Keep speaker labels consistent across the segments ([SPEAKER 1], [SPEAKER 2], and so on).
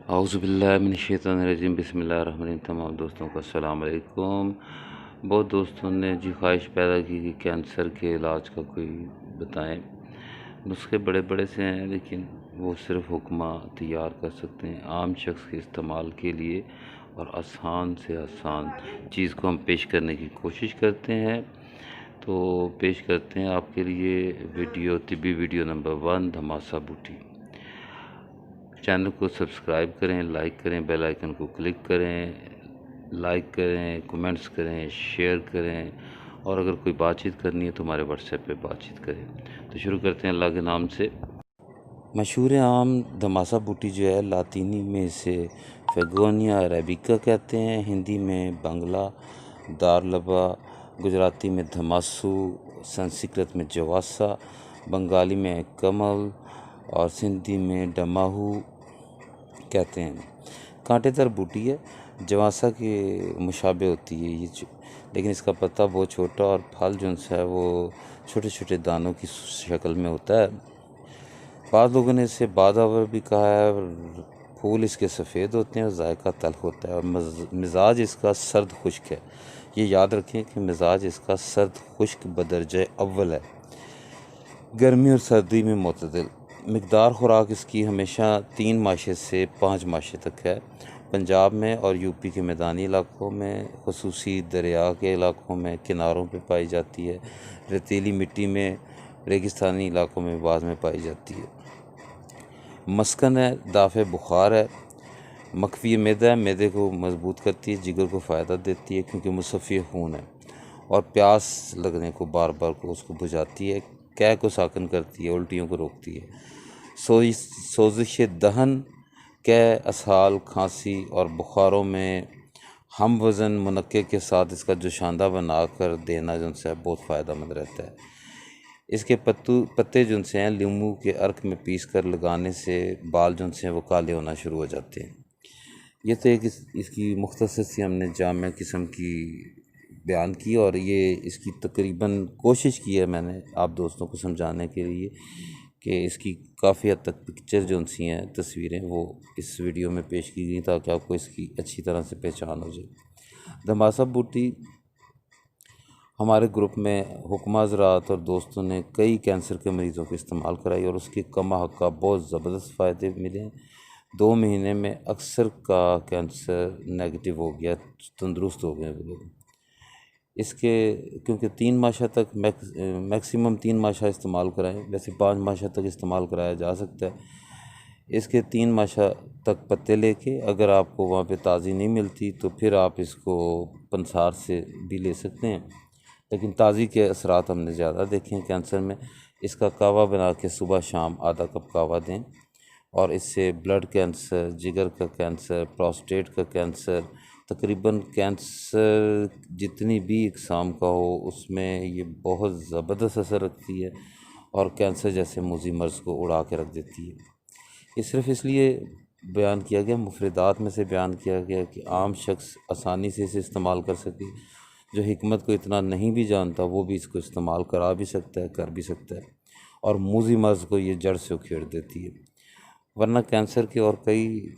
[SPEAKER 1] औज़ुबिल्लाहिमिनश्शैतानिर्रजीम बिस्मिल्लाहिर्रहमानिर्रहीम। तमाम दोस्तों को अस्सलाम वालेकुम। बहुत दोस्तों ने ख्वाहिश पैदा की कि कैंसर के इलाज का कोई बताएं। नुस्खे बड़े बड़े से हैं, लेकिन वो सिर्फ हुक्मा तैयार कर सकते हैं आम शख्स के इस्तेमाल के लिए, और आसान से आसान चीज़ को हम पेश करने की कोशिश करते हैं। तो पेश करते हैं आपके लिए तिब्बी वीडियो नंबर 1, धमासा बूटी। चैनल को सब्सक्राइब करें, लाइक करें, बेल आइकन को क्लिक करें, लाइक करें, कमेंट्स करें, शेयर करें, और अगर कोई बातचीत करनी है तो हमारे व्हाट्सएप पे बातचीत करें। तो शुरू करते हैं अल्लाह के नाम से। मशहूर आम धमासा बूटी जो है, लातीनी में इसे फेगोनिया अरेबिका कहते हैं, हिंदी में बांग्ला दारलबा, गुजराती में धमासू, संस्कृत में जवासा, बंगाली में कमल और सिंधी में डमाहू कहते हैं। कांटेदार बूटी है, जवासा के मुशाबे होती है ये, लेकिन इसका पत्ता बहुत छोटा और फल जो है वो छोटे छोटे दानों की शक्ल में होता है। बाद लोगों ने इसे बादावर भी कहा है। फूल इसके सफ़ेद होते हैं और जायका तल्ख होता है, और मिजाज इसका सर्द खुश्क है। ये याद रखें कि मिजाज इसका सर्द खुश्क बदरजे अव्वल है, गर्मी और सर्दी में मुतदिल। मिकदार खुराक इसकी हमेशा 3 माशे से 5 माशे तक है। पंजाब में और यूपी के मैदानी इलाकों में, खुसूसी दरिया के इलाकों में, किनारों पे पाई जाती है। रेतीली मिट्टी में, रेगिस्तानी इलाकों में बाद में पाई जाती है। मस्कन है, दाफ़े बुखार है, मखफ़ी मैदा है, मैदे को मजबूत करती है, जिगर को फ़ायदा देती है क्योंकि मुसफ़ी खून है, और प्यास लगने को बार बार को उसको बुझाती है, कै को साकन करती है, उल्टियों को रोकती है। सोजिश दहन, कै, असहाल, खांसी और बुखारों में हम वज़न मुनक्के के साथ इसका जोशांदा बनाकर देना जो है बहुत फ़ायदेमंद रहता है। इसके पत्ते जो हैं लीमू के अर्क में पीस कर लगाने से बाल जो हैं वो काले होना शुरू हो जाते हैं। ये तो एक इसकी मुख्तसर सी हमने जामे किस्म की बयान की, और ये इसकी तकरीबन कोशिश की है मैंने आप दोस्तों को समझाने के लिए कि इसकी काफ़ी हद तक पिक्चर जो सी हैं, तस्वीरें, वो इस वीडियो में पेश की गई ताकि आपको इसकी अच्छी तरह से पहचान हो जाए। धमासा बूटी हमारे ग्रुप में हुक्मा ज़राअत और दोस्तों ने कई कैंसर के मरीज़ों को इस्तेमाल कराई, और उसके कमा हक़ बहुत ज़बरदस्त फ़ायदे मिले हैं। 2 महीने में अक्सर का कैंसर नेगेटिव हो गया, तंदुरुस्त हो गए वो लोग। इसके क्योंकि 3 माशा तक मैक्सिमम 3 माशा इस्तेमाल कराएं, वैसे 5 माशा तक इस्तेमाल कराया जा सकता है। इसके 3 माशा तक पत्ते लेके, अगर आपको वहाँ पे ताज़ी नहीं मिलती तो फिर आप इसको पंसार से भी ले सकते हैं, लेकिन ताज़ी के असरात हमने ज़्यादा देखे हैं कैंसर में। इसका कावा बना के सुबह शाम आधा कप कावा दें, और इससे ब्लड कैंसर, जिगर का कैंसर, प्रोस्टेट का कैंसर, तकरीबन कैंसर जितनी भी इकसाम का हो उसमें ये बहुत ज़बरदस्त असर रखती है, और कैंसर जैसे मूजी मर्ज़ को उड़ा के रख देती है। ये सिर्फ़ इसलिए बयान किया गया, मुफरदात में से बयान किया गया कि आम शख्स आसानी से इसे इस्तेमाल कर सके। जो हिकमत को इतना नहीं भी जानता वो भी इसको इस्तेमाल करा भी सकता है, कर भी सकता है, और मूजी मर्ज़ को ये जड़ से उखेड़ देती है। वरना कैंसर के और कई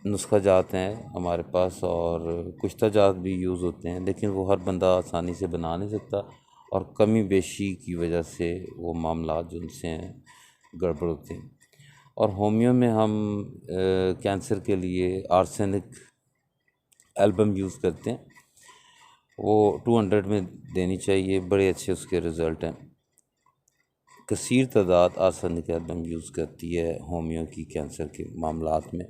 [SPEAKER 1] नुस्खा जात हैं हमारे पास, और कुश्ता जात भी यूज़ होते हैं, लेकिन वो हर बंदा आसानी से बना नहीं सकता, और कमी बेशी की वजह से वो मामला जो उनसे हैं गड़बड़ होते हैं। और होमियो में हम कैंसर के लिए आर्सेनिक एल्बम यूज़ करते हैं, वो 200 में देनी चाहिए, बड़े अच्छे उसके रिज़ल्ट हैं। कसीर तादाद आर्सेनिक एल्बम यूज़ करती है होमियो की कैंसर के मामलात में।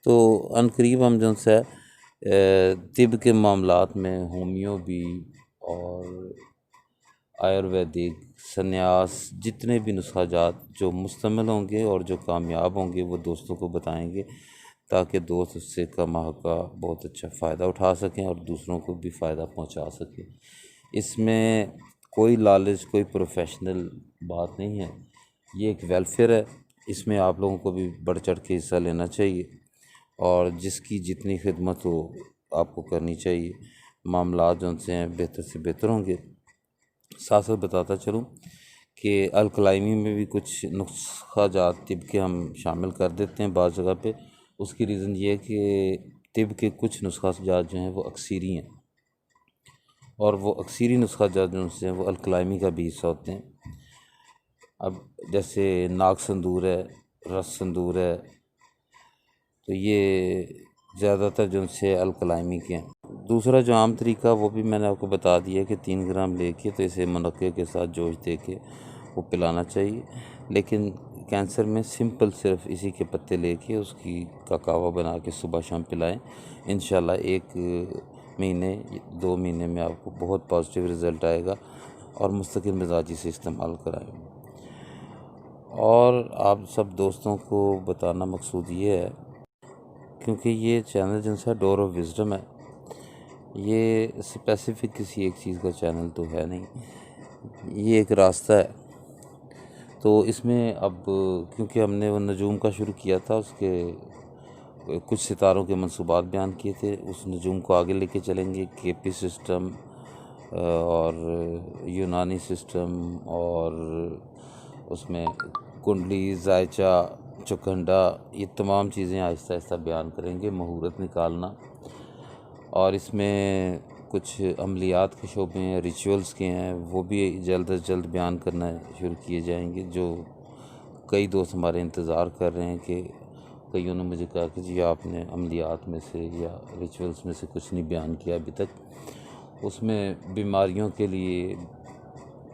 [SPEAKER 1] तो अनकरीब हम जो है तिब के मामलात में होमियो भी और आयुर्वेदिक, संन्यास, जितने भी नुस्खा जात जो मुस्तमिल होंगे और जो कामयाब होंगे वो दोस्तों को बताएंगे, ताकि दोस्त उससे कमा का बहुत अच्छा फ़ायदा उठा सकें और दूसरों को भी फ़ायदा पहुंचा सकें। इसमें कोई लालच, कोई प्रोफेशनल बात नहीं है, ये एक वेलफेयर है। इसमें आप लोगों को भी बढ़ चढ़ के हिस्सा लेना चाहिए, और जिसकी जितनी खिदमत हो आपको करनी चाहिए। मामला जो उनसे हैं बेहतर से बेहतर होंगे। साथ साथ बताता चलूँ कि अल्कलाइमी में भी कुछ नुस्खा जात तिब के हम शामिल कर देते हैं बाज़ जगह पे, उसकी रीज़न ये है कि तिब के कुछ नुस्खा जात जो हैं वो अक्सीरी हैं, और वो अक्सीरी नुस्खा जात जो हैं वो अलकलाइमी का भी हिस्सा होते हैं। अब जैसे नाग संदूर है, रस संदूर है, तो ये ज़्यादातर जो से अलकलाइमी के हैं। दूसरा जो आम तरीका वो भी मैंने आपको बता दिया कि 3 ग्राम लेके तो इसे मुनक्के के साथ जोश दे के वो पिलाना चाहिए। लेकिन कैंसर में सिंपल सिर्फ इसी के पत्ते लेके उसकी का कावा बना के सुबह शाम पिलाएं। इंशाल्लाह 1 महीने 2 महीने में आपको बहुत पॉजिटिव रिज़ल्ट आएगा, और मुस्तकिल मिजाजी से इस्तेमाल कराएं। और आप सब दोस्तों को बताना मकसूद ये है, क्योंकि ये चैनल जिनसा डोर ऑफ विजडम है, ये स्पेसिफिक किसी एक चीज़ का चैनल तो है नहीं, ये एक रास्ता है। तो इसमें अब क्योंकि हमने वो नजूम का शुरू किया था, उसके कुछ सितारों के मंसूबात बयान किए थे, उस नजूम को आगे लेके चलेंगे। केपी सिस्टम और यूनानी सिस्टम, और उसमें कुंडली, जायचा, चुकंडा, ये तमाम चीज़ें आहिस्ता आहिस्ता बयान करेंगे। मुहूर्त निकालना, और इसमें कुछ अमलियात के शोबे हैं, रिचुअल्स के हैं, वो भी जल्द अज जल्द बयान करना शुरू किए जाएंगे। जो कई दोस्त हमारे इंतज़ार कर रहे हैं कि कईयों ने मुझे कहा कि जी आपने अमलियात में से या रिचुअल्स में से कुछ नहीं बयान किया अभी तक। उसमें बीमारियों के लिए,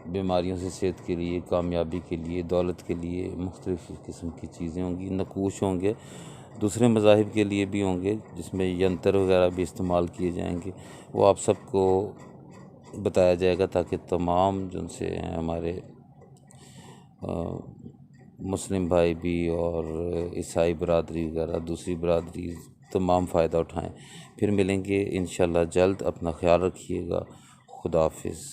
[SPEAKER 1] बीमारियों से सेहत के लिए, कामयाबी के लिए, दौलत के लिए मुख्तलिफ़ किस्म की चीज़ें होंगी। नकूश होंगे, दूसरे मज़ाहिब के लिए भी होंगे, जिसमें यंत्र वगैरह भी इस्तेमाल किए जाएंगे। वो आप सबको बताया जाएगा ताकि तमाम जिनसे हैं हमारे मुस्लिम भाई भी और ईसाई बरादरी वगैरह दूसरी बरादरी तमाम फ़ायदा उठाएं। फिर मिलेंगे इंशाल्लाह जल्द। अपना ख्याल रखिएगा। खुदा हाफिज़।